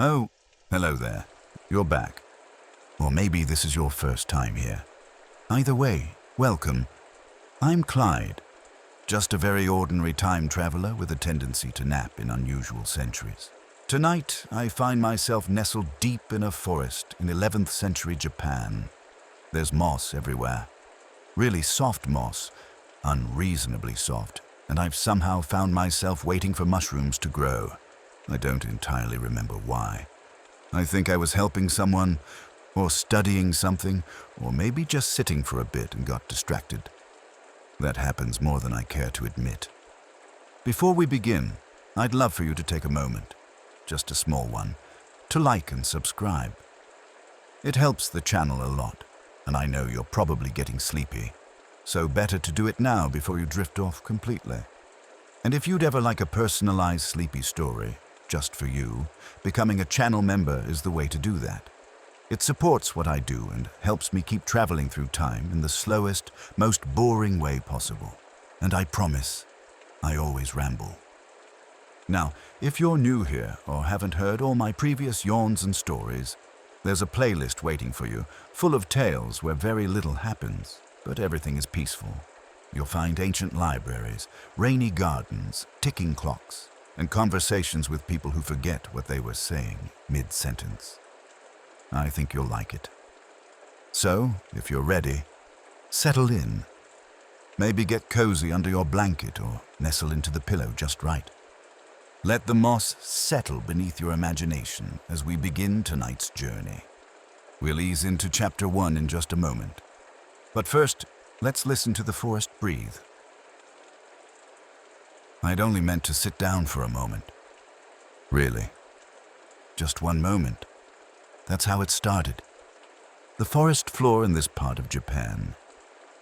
Oh, hello there. You're back. Or maybe this is your first time here. Either way, welcome. I'm Clyde, just a very ordinary time traveler with a tendency to nap in unusual centuries. Tonight, I find myself nestled deep in a forest in 11th century Japan. There's moss everywhere. Really soft moss, unreasonably soft, and I've somehow found myself waiting for mushrooms to grow. I don't entirely remember why. I think I was helping someone, or studying something, or maybe just sitting for a bit and got distracted. That happens more than I care to admit. Before we begin, I'd love for you to take a moment, just a small one, to like and subscribe. It helps the channel a lot, and I know you're probably getting sleepy, so better to do it now before you drift off completely. And if you'd ever like a personalized sleepy story, just for you, becoming a channel member is the way to do that. It supports what I do and helps me keep traveling through time in the slowest, most boring way possible. And I promise, I always ramble. Now, if you're new here or haven't heard all my previous yawns and stories, there's a playlist waiting for you, full of tales where very little happens, but everything is peaceful. You'll find ancient libraries, rainy gardens, ticking clocks, and conversations with people who forget what they were saying mid-sentence. I think you'll like it. So, if you're ready, settle in. Maybe get cozy under your blanket or nestle into the pillow just right. Let the moss settle beneath your imagination as we begin tonight's journey. We'll ease into Chapter 1 in just a moment. But first, let's listen to the forest breathe. I'd only meant to sit down for a moment. Really. Just one moment. That's how it started. The forest floor in this part of Japan.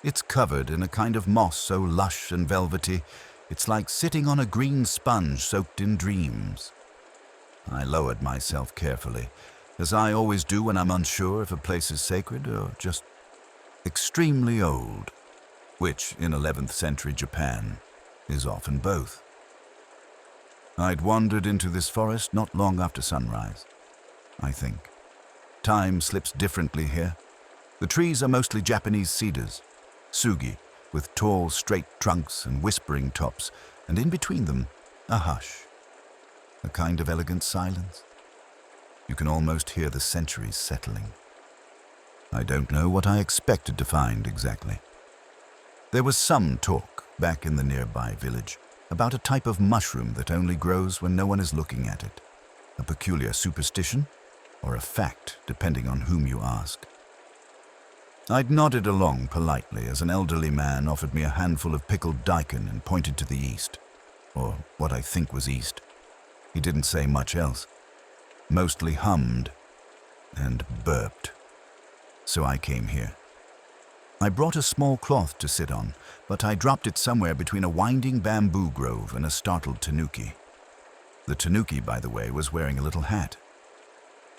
It's covered in a kind of moss so lush and velvety, it's like sitting on a green sponge soaked in dreams. I lowered myself carefully, as I always do when I'm unsure if a place is sacred or just extremely old, which in 11th century Japan is often both. I'd wandered into this forest not long after sunrise, I think. Time slips differently here. The trees are mostly Japanese cedars, sugi, with tall, straight trunks and whispering tops, and in between them, a hush. A kind of elegant silence. You can almost hear the centuries settling. I don't know what I expected to find exactly. There was some talk back in the nearby village about a type of mushroom that only grows when no one is looking at it. A peculiar superstition, or a fact, depending on whom you ask. I'd nodded along politely as an elderly man offered me a handful of pickled daikon and pointed to the east, or what I think was east. He didn't say much else, mostly hummed and burped. So I came here. I brought a small cloth to sit on, but I dropped it somewhere between a winding bamboo grove and a startled tanuki. The tanuki, by the way, was wearing a little hat.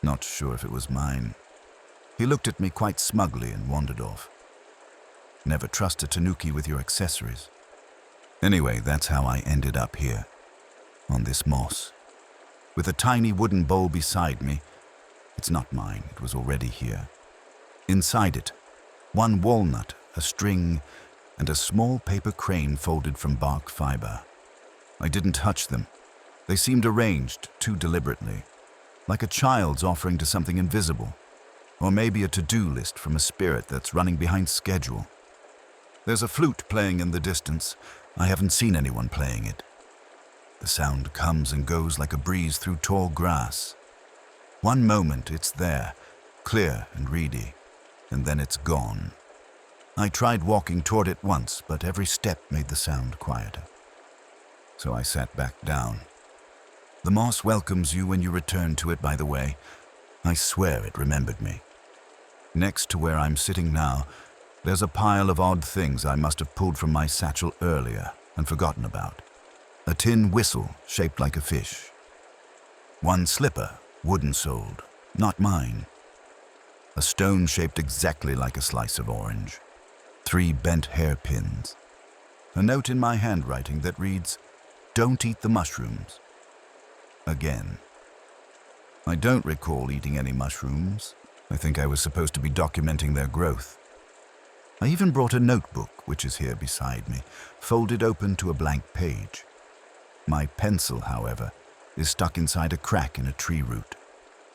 Not sure if it was mine. He looked at me quite smugly and wandered off. Never trust a tanuki with your accessories. Anyway, that's how I ended up here, on this moss, with a tiny wooden bowl beside me. It's not mine, it was already here. Inside it, one walnut, a string, and a small paper crane folded from bark fiber. I didn't touch them. They seemed arranged too deliberately, like a child's offering to something invisible, or maybe a to-do list from a spirit that's running behind schedule. There's a flute playing in the distance. I haven't seen anyone playing it. The sound comes and goes like a breeze through tall grass. One moment it's there, clear and reedy, and then it's gone. I tried walking toward it once, but every step made the sound quieter. So I sat back down. The moss welcomes you when you return to it, by the way. I swear it remembered me. Next to where I'm sitting now, there's a pile of odd things I must have pulled from my satchel earlier and forgotten about. A tin whistle shaped like a fish. One slipper, wooden-soled, not mine. A stone shaped exactly like a slice of orange. 3 bent hairpins. A note in my handwriting that reads, "Don't eat the mushrooms." Again. I don't recall eating any mushrooms. I think I was supposed to be documenting their growth. I even brought a notebook, which is here beside me, folded open to a blank page. My pencil, however, is stuck inside a crack in a tree root.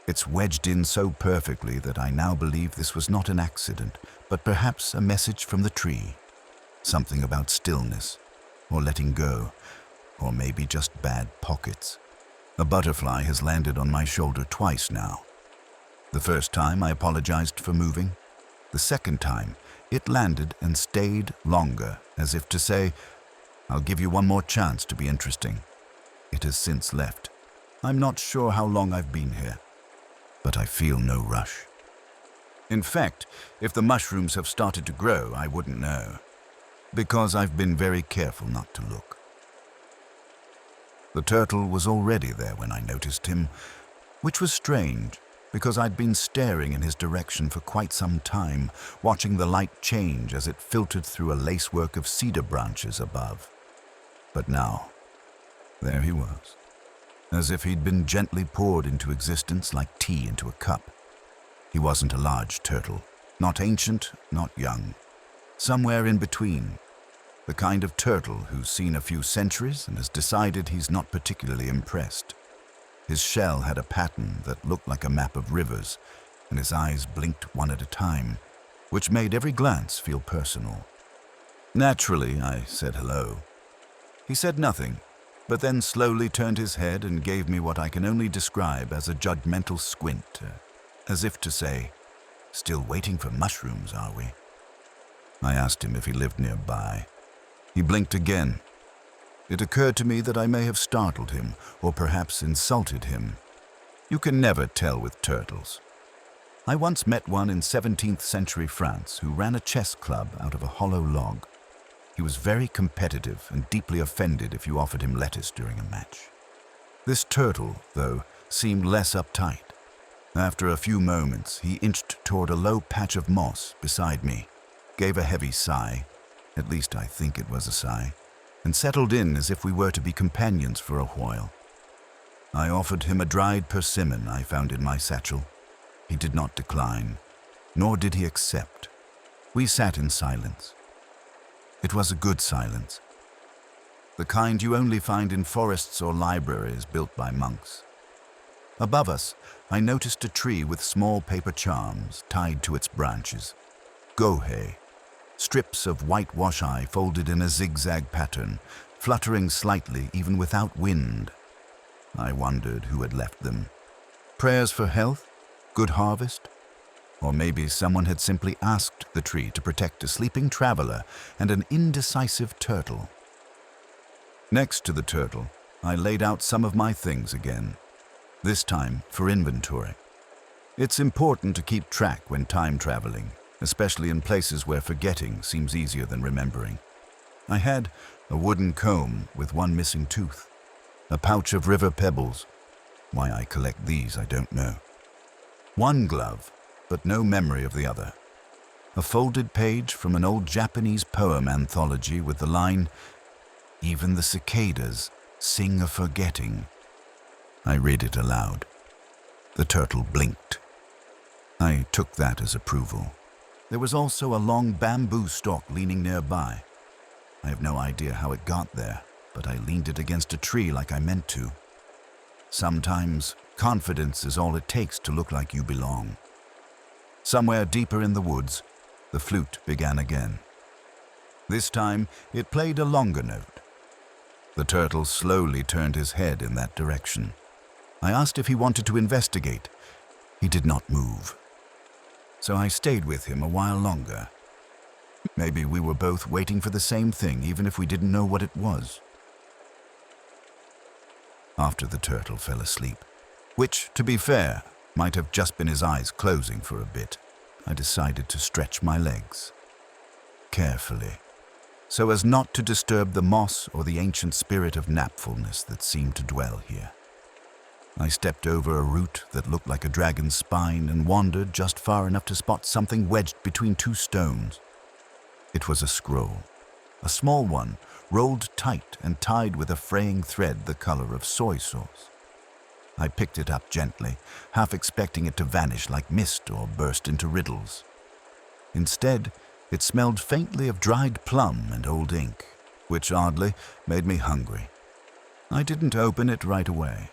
It's wedged in so perfectly that I now believe this was not an accident, but perhaps a message from the tree. Something about stillness, or letting go, or maybe just bad pockets. A butterfly has landed on my shoulder twice now. The first time I apologized for moving. The second time, it landed and stayed longer, as if to say, "I'll give you one more chance to be interesting." It has since left. I'm not sure how long I've been here, but I feel no rush. In fact, if the mushrooms have started to grow, I wouldn't know, because I've been very careful not to look. The turtle was already there when I noticed him, which was strange, because I'd been staring in his direction for quite some time, watching the light change as it filtered through a lacework of cedar branches above. But now, there he was, as if he'd been gently poured into existence like tea into a cup. He wasn't a large turtle, not ancient, not young, somewhere in between. The kind of turtle who's seen a few centuries and has decided he's not particularly impressed. His shell had a pattern that looked like a map of rivers, and his eyes blinked one at a time, which made every glance feel personal. Naturally, I said hello. He said nothing, but then slowly turned his head and gave me what I can only describe as a judgmental squint, as if to say, "Still waiting for mushrooms, are we?" I asked him if he lived nearby. He blinked again. It occurred to me that I may have startled him, or perhaps insulted him. You can never tell with turtles. I once met one in 17th century France who ran a chess club out of a hollow log. He was very competitive and deeply offended if you offered him lettuce during a match. This turtle, though, seemed less uptight. After a few moments, he inched toward a low patch of moss beside me, gave a heavy sigh, at least I think it was a sigh, and settled in as if we were to be companions for a while. I offered him a dried persimmon I found in my satchel. He did not decline, nor did he accept. We sat in silence. It was a good silence, the kind you only find in forests or libraries built by monks. Above us, I noticed a tree with small paper charms tied to its branches. Gohei, strips of white wash-eye folded in a zigzag pattern, fluttering slightly even without wind. I wondered who had left them. Prayers for health? Good harvest? Or maybe someone had simply asked the tree to protect a sleeping traveler and an indecisive turtle. Next to the turtle, I laid out some of my things again, this time for inventory. It's important to keep track when time traveling, especially in places where forgetting seems easier than remembering. I had a wooden comb with one missing tooth, a pouch of river pebbles. Why I collect these, I don't know. One glove, but no memory of the other. A folded page from an old Japanese poem anthology with the line, "Even the cicadas sing of forgetting." I read it aloud. The turtle blinked. I took that as approval. There was also a long bamboo stalk leaning nearby. I have no idea how it got there, but I leaned it against a tree like I meant to. Sometimes confidence is all it takes to look like you belong. Somewhere deeper in the woods, the flute began again. This time, it played a longer note. The turtle slowly turned his head in that direction. I asked if he wanted to investigate. He did not move. So I stayed with him a while longer. Maybe we were both waiting for the same thing, even if we didn't know what it was. After the turtle fell asleep, which, to be fair, might have just been his eyes closing for a bit, I decided to stretch my legs. Carefully, so as not to disturb the moss or the ancient spirit of napfulness that seemed to dwell here. I stepped over a root that looked like a dragon's spine and wandered just far enough to spot something wedged between two stones. It was a scroll, a small one, rolled tight and tied with a fraying thread the color of soy sauce. I picked it up gently, half expecting it to vanish like mist or burst into riddles. Instead, it smelled faintly of dried plum and old ink, which oddly made me hungry. I didn't open it right away.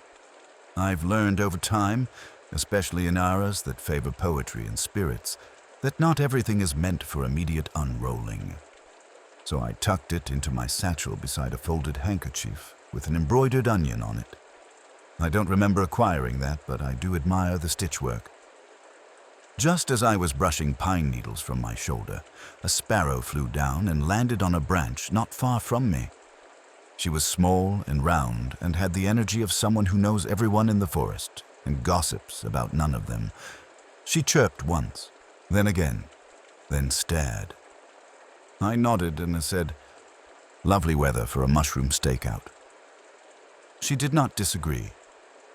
I've learned over time, especially in eras that favor poetry and spirits, that not everything is meant for immediate unrolling. So I tucked it into my satchel beside a folded handkerchief with an embroidered onion on it. I don't remember acquiring that, but I do admire the stitchwork. Just as I was brushing pine needles from my shoulder, a sparrow flew down and landed on a branch not far from me. She was small and round and had the energy of someone who knows everyone in the forest and gossips about none of them. She chirped once, then again, then stared. I nodded and said, "Lovely weather for a mushroom stakeout." She did not disagree.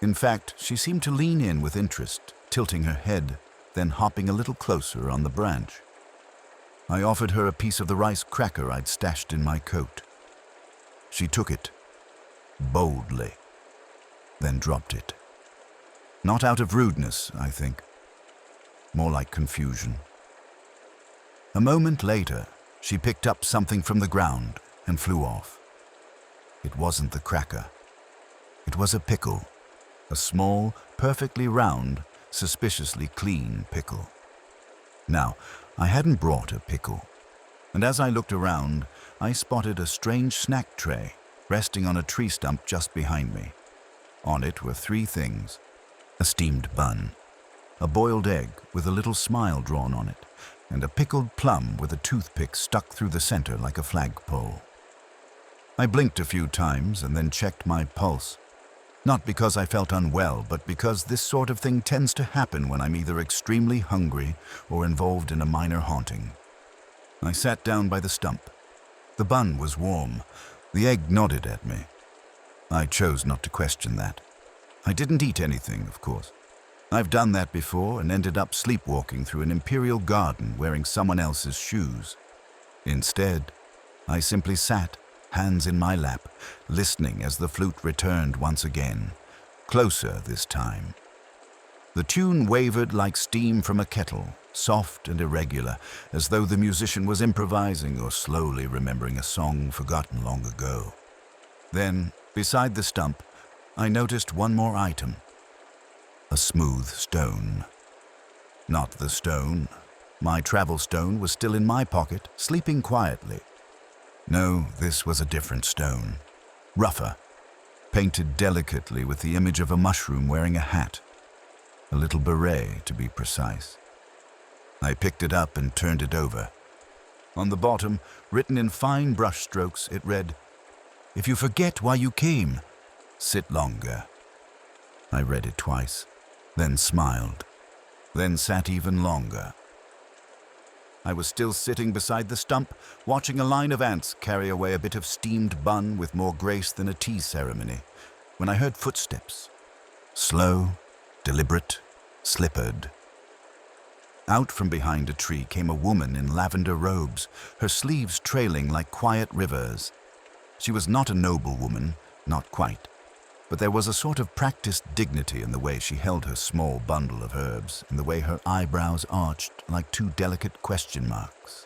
In fact, she seemed to lean in with interest, tilting her head, then hopping a little closer on the branch. I offered her a piece of the rice cracker I'd stashed in my coat. She took it, boldly, then dropped it. Not out of rudeness, I think. More like confusion. A moment later, she picked up something from the ground and flew off. It wasn't the cracker. It was a pickle, a small, perfectly round, suspiciously clean pickle. Now, I hadn't brought a pickle, and as I looked around, I spotted a strange snack tray resting on a tree stump just behind me. On it were three things: a steamed bun, a boiled egg with a little smile drawn on it, and a pickled plum with a toothpick stuck through the center like a flagpole. I blinked a few times and then checked my pulse. Not because I felt unwell, but because this sort of thing tends to happen when I'm either extremely hungry or involved in a minor haunting. I sat down by the stump. The bun was warm. The egg nodded at me. I chose not to question that. I didn't eat anything, of course. I've done that before and ended up sleepwalking through an imperial garden wearing someone else's shoes. Instead, I simply sat, hands in my lap, listening as the flute returned once again, closer this time. The tune wavered like steam from a kettle, soft and irregular, as though the musician was improvising or slowly remembering a song forgotten long ago. Then, beside the stump, I noticed one more item: a smooth stone. Not the stone. My travel stone was still in my pocket, sleeping quietly. No, this was a different stone. Rougher, painted delicately with the image of a mushroom wearing a hat. A little beret, to be precise. I picked it up and turned it over. On the bottom, written in fine brush strokes, it read, "If you forget why you came, sit longer." I read it twice, then smiled, then sat even longer. I was still sitting beside the stump, watching a line of ants carry away a bit of steamed bun with more grace than a tea ceremony, when I heard footsteps. Slow, deliberate, slippered. Out from behind a tree came a woman in lavender robes, her sleeves trailing like quiet rivers. She was not a noble woman, not quite, but there was a sort of practiced dignity in the way she held her small bundle of herbs and the way her eyebrows arched like two delicate question marks.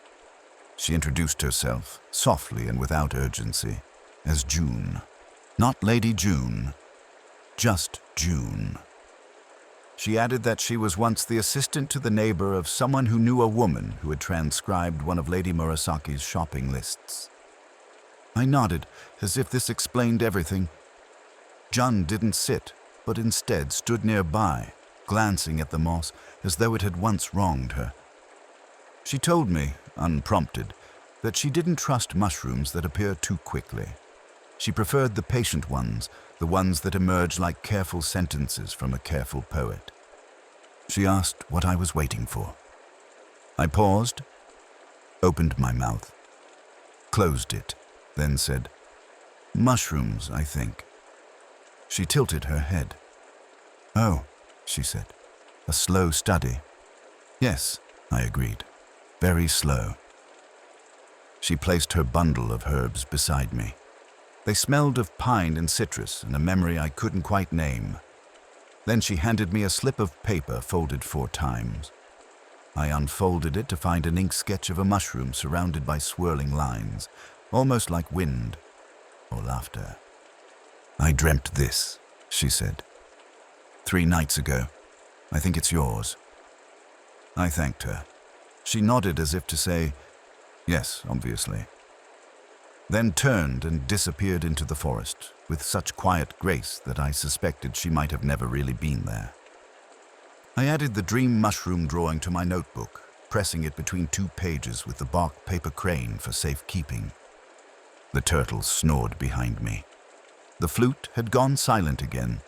She introduced herself, softly and without urgency, as June. Not Lady June, just June. She added that she was once the assistant to the neighbor of someone who knew a woman who had transcribed one of Lady Murasaki's shopping lists. I nodded, as if this explained everything. Jun didn't sit, but instead stood nearby, glancing at the moss as though it had once wronged her. She told me, unprompted, that she didn't trust mushrooms that appear too quickly. She preferred the patient ones, the ones that emerge like careful sentences from a careful poet. She asked what I was waiting for. I paused, opened my mouth, closed it, then said, "Mushrooms, I think." She tilted her head. "Oh," she said, "a slow study." "Yes," I agreed, "very slow." She placed her bundle of herbs beside me. They smelled of pine and citrus and a memory I couldn't quite name. Then she handed me a slip of paper folded 4 times. I unfolded it to find an ink sketch of a mushroom surrounded by swirling lines, almost like wind or laughter. "I dreamt this," she said. "3 nights ago. I think it's yours." I thanked her. She nodded as if to say, "Yes, obviously." Then turned and disappeared into the forest with such quiet grace that I suspected she might have never really been there. I added the dream mushroom drawing to my notebook, pressing it between 2 pages with the bark paper crane for safekeeping. The turtle snored behind me. The flute had gone silent again,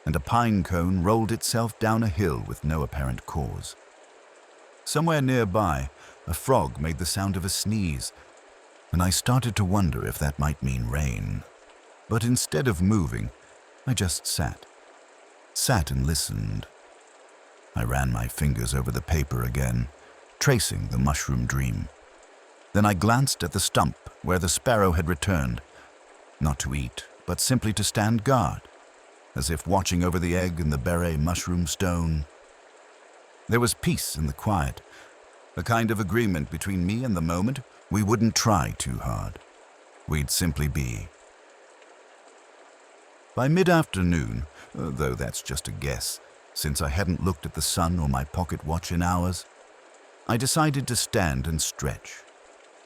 and a pine cone rolled itself down a hill with no apparent cause. Somewhere nearby, a frog made the sound of a sneeze, and I started to wonder if that might mean rain. But instead of moving, I just sat and listened. I ran my fingers over the paper again, tracing the mushroom dream. Then I glanced at the stump where the sparrow had returned, not to eat, but simply to stand guard, as if watching over the egg and the beret mushroom stone. There was peace in the quiet, a kind of agreement between me and the moment. We wouldn't try too hard. We'd simply be. By mid-afternoon, though that's just a guess, since I hadn't looked at the sun or my pocket watch in hours, I decided to stand and stretch.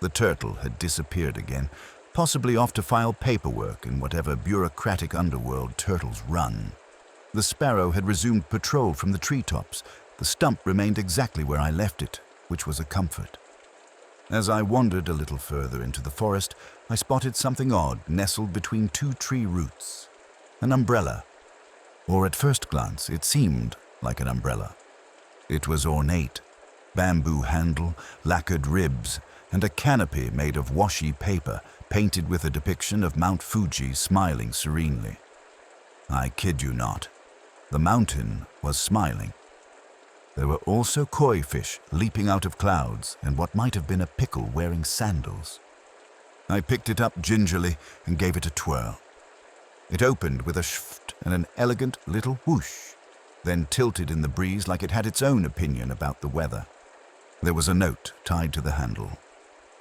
The turtle had disappeared again, possibly off to file paperwork in whatever bureaucratic underworld turtles run. The sparrow had resumed patrol from the treetops. The stump remained exactly where I left it, which was a comfort. As I wandered a little further into the forest, I spotted something odd nestled between 2 tree roots. An umbrella. Or at first glance, it seemed like an umbrella. It was ornate. Bamboo handle, lacquered ribs, and a canopy made of washi paper painted with a depiction of Mount Fuji smiling serenely. I kid you not. The mountain was smiling. There were also koi fish leaping out of clouds and what might have been a pickle wearing sandals. I picked it up gingerly and gave it a twirl. It opened with a shft and an elegant little whoosh, then tilted in the breeze like it had its own opinion about the weather. There was a note tied to the handle.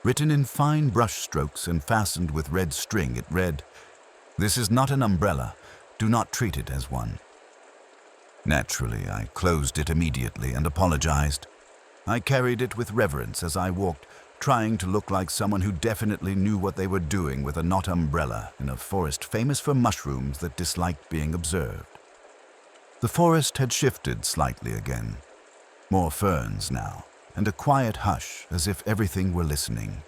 Written in fine brush strokes and fastened with red string, it read, "This is not an umbrella. Do not treat it as one." Naturally, I closed it immediately and apologized. I carried it with reverence as I walked, trying to look like someone who definitely knew what they were doing with a knot umbrella in a forest famous for mushrooms that disliked being observed. The forest had shifted slightly again. More ferns now, and a quiet hush as if everything were listening.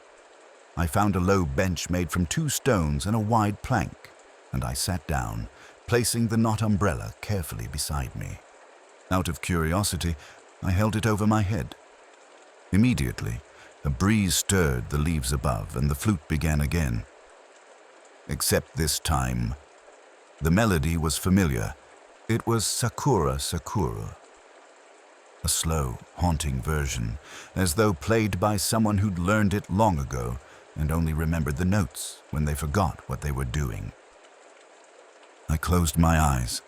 I found a low bench made from 2 stones and a wide plank, and I sat down, placing the knot umbrella carefully beside me. Out of curiosity, I held it over my head. Immediately, a breeze stirred the leaves above and the flute began again. Except this time, the melody was familiar. It was Sakura Sakura. A slow, haunting version, as though played by someone who'd learned it long ago and only remembered the notes when they forgot what they were doing. I closed my eyes.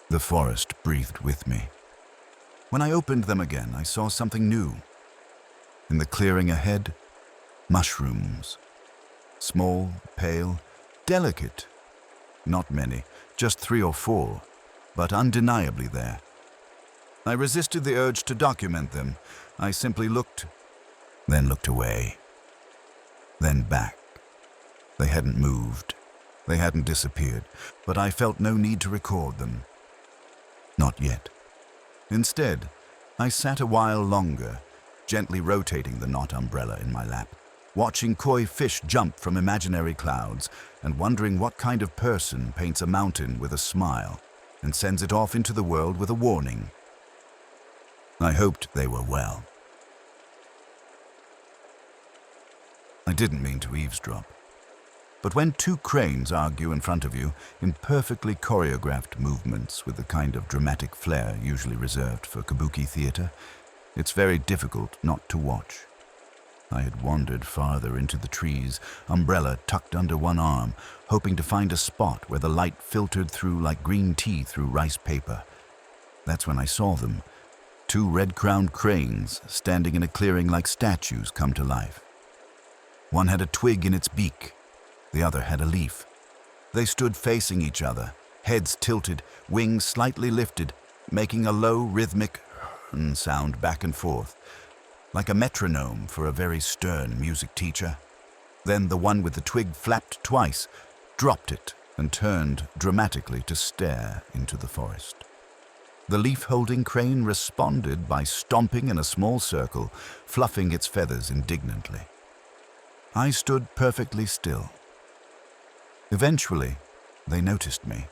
The forest breathed with me. When I opened them again, I saw something new. In the clearing ahead, mushrooms. Small, pale, delicate. Not many, just 3 or 4, but undeniably there. I resisted the urge to document them. I simply looked, then looked away, then back. They hadn't moved. They hadn't disappeared, but I felt no need to record them. Not yet. Instead, I sat a while longer, gently rotating the knot umbrella in my lap, watching koi fish jump from imaginary clouds and wondering what kind of person paints a mountain with a smile and sends it off into the world with a warning. I hoped they were well. I didn't mean to eavesdrop. But when 2 cranes argue in front of you in perfectly choreographed movements with the kind of dramatic flair usually reserved for kabuki theater, it's very difficult not to watch. I had wandered farther into the trees, umbrella tucked under one arm, hoping to find a spot where the light filtered through like green tea through rice paper. That's when I saw them, two red-crowned cranes standing in a clearing like statues come to life. One had a twig in its beak, the other had a leaf. They stood facing each other, heads tilted, wings slightly lifted, making a low rhythmic sound back and forth, like a metronome for a very stern music teacher. Then the one with the twig flapped twice, dropped it, and turned dramatically to stare into the forest. The leaf-holding crane responded by stomping in a small circle, fluffing its feathers indignantly. I stood perfectly still. Eventually, they noticed me.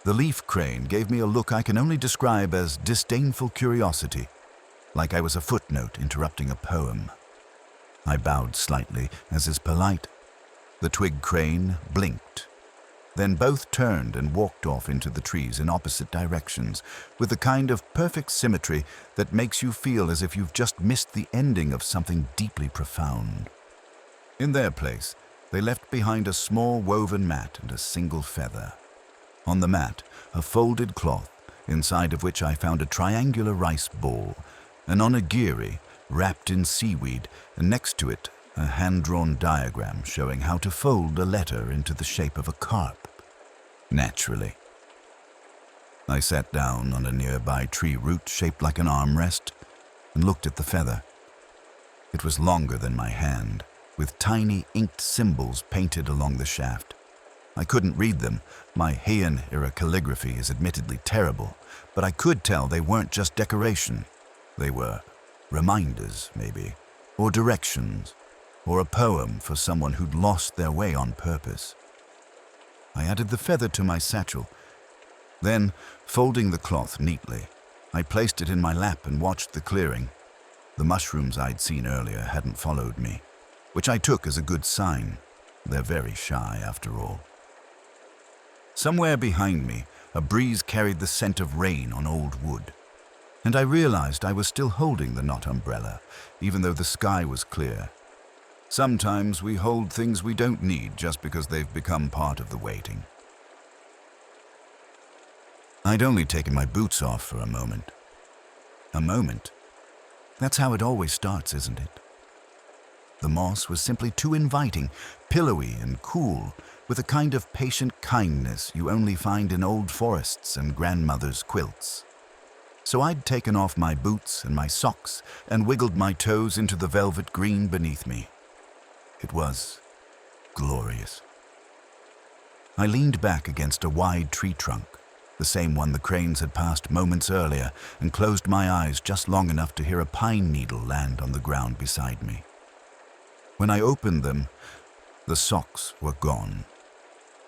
The leaf crane gave me a look I can only describe as disdainful curiosity, like I was a footnote interrupting a poem. I bowed slightly, as is polite. The twig crane blinked. Then both turned and walked off into the trees in opposite directions, with the kind of perfect symmetry that makes you feel as if you've just missed the ending of something deeply profound. In their place, they left behind a small woven mat and a single feather. On the mat, a folded cloth, inside of which I found a triangular rice ball, and on a giri, wrapped in seaweed, and next to it, a hand-drawn diagram showing how to fold a letter into the shape of a carp. Naturally. I sat down on a nearby tree root shaped like an armrest and looked at the feather. It was longer than my hand, with tiny inked symbols painted along the shaft. I couldn't read them. My Heian-era calligraphy is admittedly terrible, but I could tell they weren't just decoration. They were reminders, maybe, or directions, or a poem for someone who'd lost their way on purpose. I added the feather to my satchel. Then, folding the cloth neatly, I placed it in my lap and watched the clearing. The mushrooms I'd seen earlier hadn't followed me, which I took as a good sign. They're very shy, after all. Somewhere behind me, a breeze carried the scent of rain on old wood, and I realized I was still holding the knot umbrella, even though the sky was clear. Sometimes we hold things we don't need just because they've become part of the waiting. I'd only taken my boots off for a moment. A moment? That's how it always starts, isn't it? The moss was simply too inviting, pillowy and cool, with a kind of patient kindness you only find in old forests and grandmother's quilts. So I'd taken off my boots and my socks and wiggled my toes into the velvet green beneath me. It was glorious. I leaned back against a wide tree trunk, the same one the cranes had passed moments earlier, and closed my eyes just long enough to hear a pine needle land on the ground beside me. When I opened them, the socks were gone.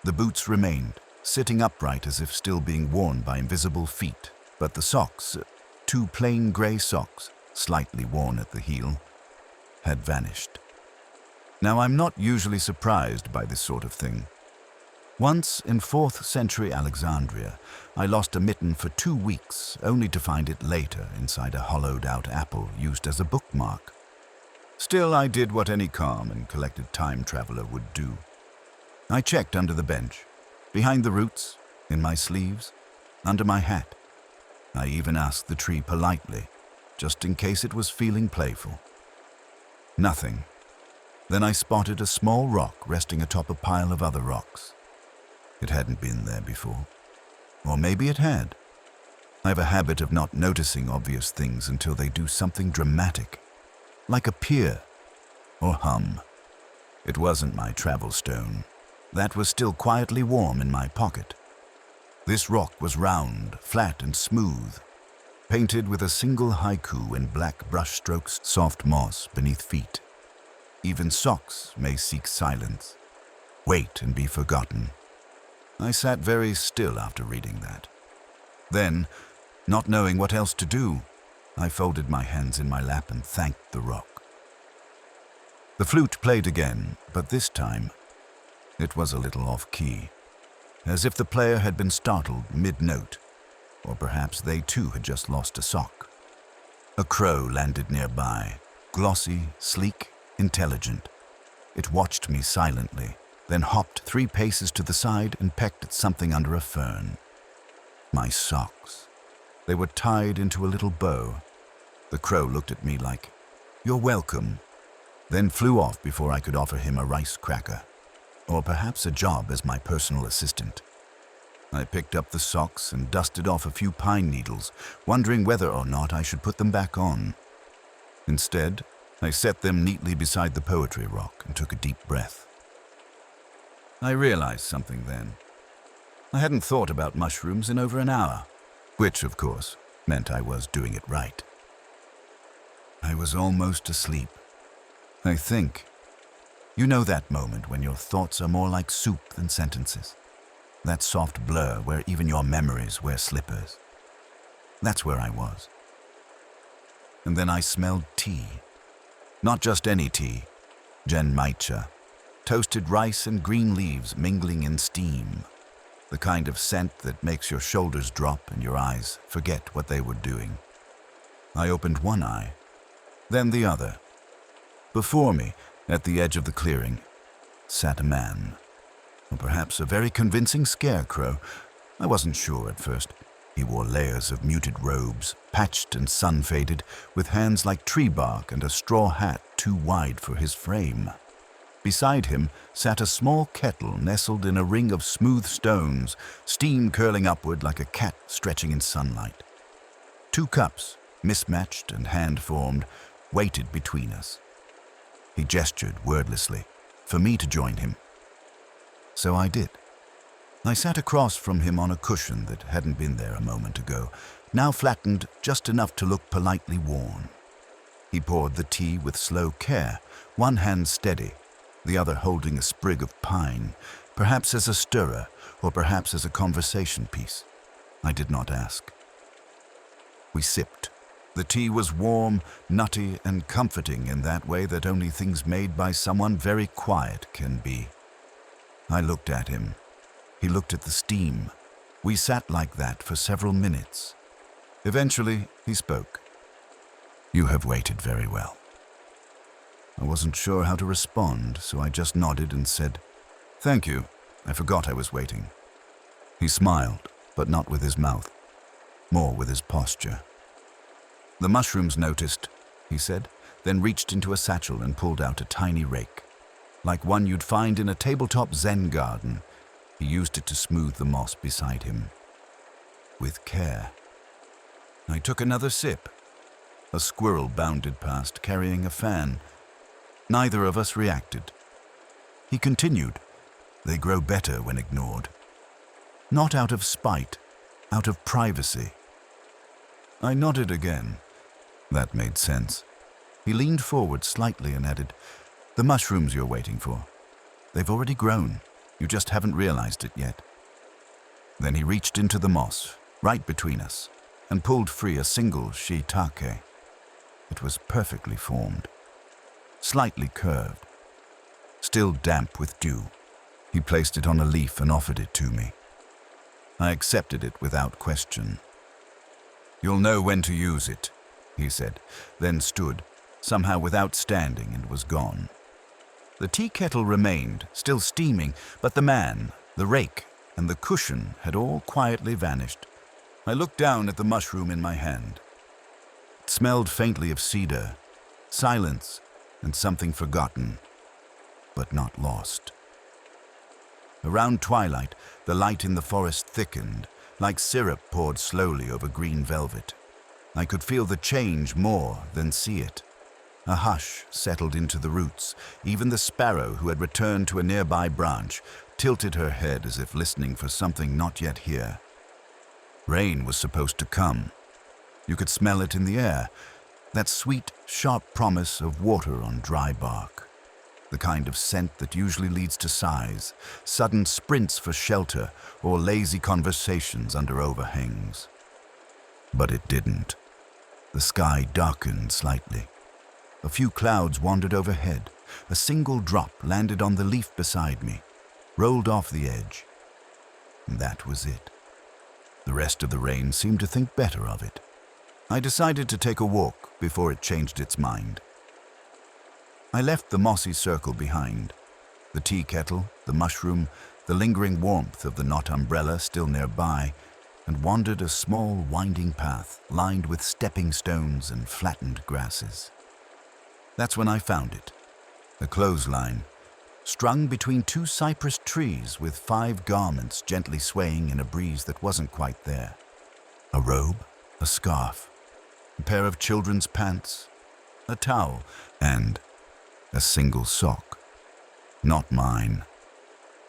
The boots remained, sitting upright as if still being worn by invisible feet, but the socks, two plain grey socks, slightly worn at the heel, had vanished. Now, I'm not usually surprised by this sort of thing. Once, in 4th century Alexandria, I lost a mitten for 2 weeks, only to find it later inside a hollowed-out apple used as a bookmark. Still, I did what any calm and collected time traveler would do. I checked under the bench, behind the roots, in my sleeves, under my hat. I even asked the tree politely, just in case it was feeling playful. Nothing. Then I spotted a small rock resting atop a pile of other rocks. It hadn't been there before. Or maybe it had. I have a habit of not noticing obvious things until they do something dramatic, like appear or hum. It wasn't my travel stone. That was still quietly warm in my pocket. This rock was round, flat and smooth, painted with a single haiku in black brushstrokes, soft moss beneath feet. Even socks may seek silence, wait and be forgotten. I sat very still after reading that. Then, not knowing what else to do, I folded my hands in my lap and thanked the rock. The flute played again, but this time, it was a little off-key, as if the player had been startled mid-note, or perhaps they too had just lost a sock. A crow landed nearby, glossy, sleek, intelligent. It watched me silently, then hopped 3 paces to the side and pecked at something under a fern. My socks. They were tied into a little bow. The crow looked at me like, "You're welcome," then flew off before I could offer him a rice cracker, or perhaps a job as my personal assistant. I picked up the socks and dusted off a few pine needles, wondering whether or not I should put them back on. Instead, I set them neatly beside the poetry rock and took a deep breath. I realized something then. I hadn't thought about mushrooms in over an hour, which, of course, meant I was doing it right. I was almost asleep. I think. You know that moment when your thoughts are more like soup than sentences? That soft blur where even your memories wear slippers. That's where I was. And then I smelled tea. Not just any tea, genmaicha, toasted rice and green leaves mingling in steam, the kind of scent that makes your shoulders drop and your eyes forget what they were doing. I opened one eye, then the other. Before me, at the edge of the clearing, sat a man, or perhaps a very convincing scarecrow. I wasn't sure at first. He wore layers of muted robes, patched and sun-faded, with hands like tree bark and a straw hat too wide for his frame. Beside him sat a small kettle nestled in a ring of smooth stones, steam curling upward like a cat stretching in sunlight. 2 cups, mismatched and hand-formed, waited between us. He gestured wordlessly for me to join him. So I did. I sat across from him on a cushion that hadn't been there a moment ago, now flattened just enough to look politely worn. He poured the tea with slow care, one hand steady, the other holding a sprig of pine, perhaps as a stirrer or perhaps as a conversation piece. I did not ask. We sipped. The tea was warm, nutty, and comforting in that way that only things made by someone very quiet can be. I looked at him. He looked at the steam. We sat like that for several minutes. Eventually, he spoke. "You have waited very well." I wasn't sure how to respond, so I just nodded and said, "Thank you. I forgot I was waiting." He smiled, but not with his mouth, more with his posture. "The mushrooms noticed," he said, then reached into a satchel and pulled out a tiny rake. Like one you'd find in a tabletop Zen garden, he used it to smooth the moss beside him. With care. I took another sip. A squirrel bounded past, carrying a fan. Neither of us reacted. He continued, "They grow better when ignored. Not out of spite, out of privacy." I nodded again. That made sense. He leaned forward slightly and added, "The mushrooms you're waiting for. They've already grown. You just haven't realized it yet." Then he reached into the moss, right between us, and pulled free a single shiitake. It was perfectly formed, slightly curved, still damp with dew. He placed it on a leaf and offered it to me. I accepted it without question. "You'll know when to use it," he said, then stood, somehow without standing, and was gone. The tea kettle remained, still steaming, but the man, the rake, and the cushion had all quietly vanished. I looked down at the mushroom in my hand. It smelled faintly of cedar, silence, and something forgotten, but not lost. Around twilight, the light in the forest thickened, like syrup poured slowly over green velvet. I could feel the change more than see it. A hush settled into the roots. Even the sparrow, who had returned to a nearby branch, tilted her head as if listening for something not yet here. Rain was supposed to come. You could smell it in the air, that sweet, sharp promise of water on dry bark. The kind of scent that usually leads to sighs, sudden sprints for shelter, or lazy conversations under overhangs. But it didn't. The sky darkened slightly. A few clouds wandered overhead. A single drop landed on the leaf beside me, rolled off the edge. And that was it. The rest of the rain seemed to think better of it. I decided to take a walk before it changed its mind. I left the mossy circle behind, the tea kettle, the mushroom, the lingering warmth of the knot umbrella still nearby, and wandered a small winding path lined with stepping stones and flattened grasses. That's when I found it, a clothesline, strung between two cypress trees with 5 garments gently swaying in a breeze that wasn't quite there. A robe, a scarf, a pair of children's pants, a towel, and a single sock. Not mine.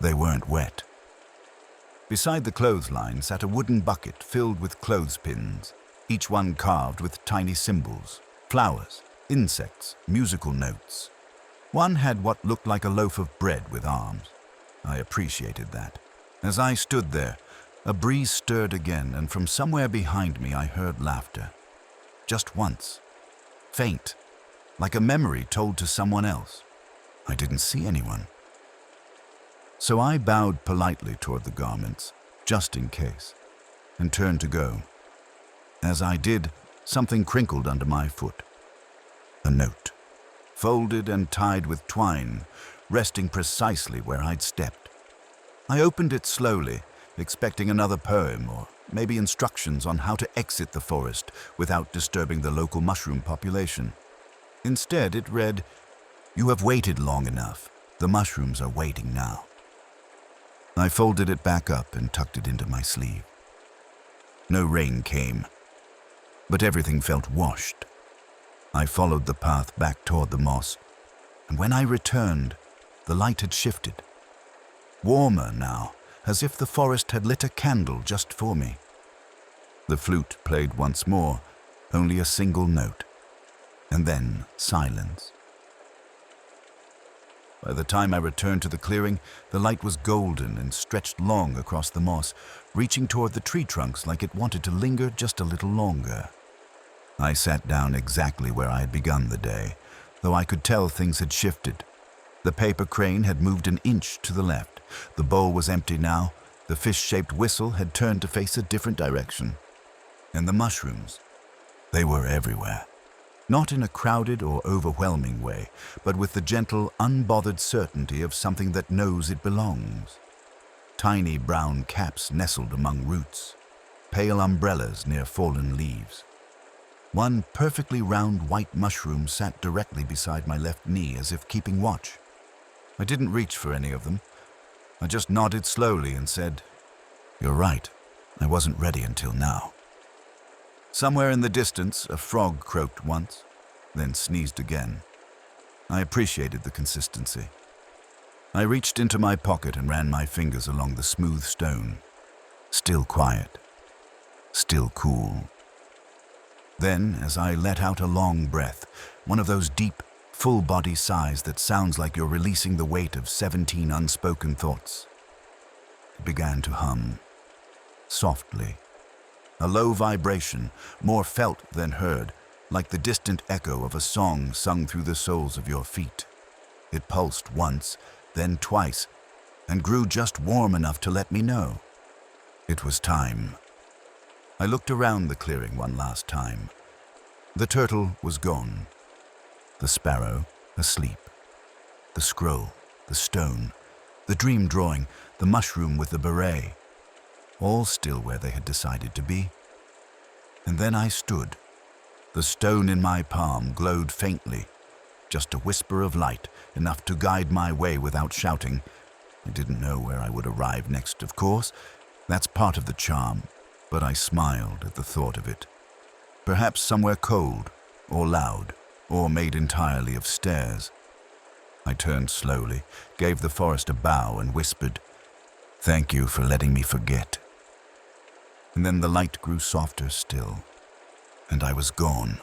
They weren't wet. Beside the clothesline sat a wooden bucket filled with clothespins, each one carved with tiny symbols, flowers, insects, musical notes. One had what looked like a loaf of bread with arms. I appreciated that. As I stood there, a breeze stirred again, and from somewhere behind me I heard laughter. Just once. Faint, like a memory told to someone else. I didn't see anyone. So I bowed politely toward the garments, just in case, and turned to go. As I did, something crinkled under my foot. A note, folded and tied with twine, resting precisely where I'd stepped. I opened it slowly, expecting another poem or maybe instructions on how to exit the forest without disturbing the local mushroom population. Instead, it read, "You have waited long enough. The mushrooms are waiting now." I folded it back up and tucked it into my sleeve. No rain came, but everything felt washed. I followed the path back toward the moss, and when I returned, the light had shifted. Warmer now, as if the forest had lit a candle just for me. The flute played once more, only a single note, and then silence. By the time I returned to the clearing, the light was golden and stretched long across the moss, reaching toward the tree trunks like it wanted to linger just a little longer. I sat down exactly where I had begun the day, though I could tell things had shifted. The paper crane had moved an inch to the left. The bowl was empty now. The fish-shaped whistle had turned to face a different direction. And the mushrooms, they were everywhere. Not in a crowded or overwhelming way, but with the gentle, unbothered certainty of something that knows it belongs. Tiny brown caps nestled among roots, pale umbrellas near fallen leaves. One perfectly round white mushroom sat directly beside my left knee as if keeping watch. I didn't reach for any of them. I just nodded slowly and said, "You're right, I wasn't ready until now." Somewhere in the distance, a frog croaked once, then sneezed again. I appreciated the consistency. I reached into my pocket and ran my fingers along the smooth stone. Still quiet. Still cool. Then, as I let out a long breath, one of those deep, full-body sighs that sounds like you're releasing the weight of 17 unspoken thoughts, it began to hum, softly. A low vibration, more felt than heard, like the distant echo of a song sung through the soles of your feet. It pulsed once, then twice, and grew just warm enough to let me know. It was time. I looked around the clearing one last time. The turtle was gone. The sparrow, asleep. The scroll, the stone, the dream drawing, the mushroom with the beret, all still where they had decided to be. And then I stood. The stone in my palm glowed faintly, just a whisper of light, enough to guide my way without shouting. I didn't know where I would arrive next, of course. That's part of the charm, but I smiled at the thought of it. Perhaps somewhere cold, or loud, or made entirely of stairs. I turned slowly, gave the forest a bow, and whispered, "Thank you for letting me forget." And then the light grew softer still, and I was gone.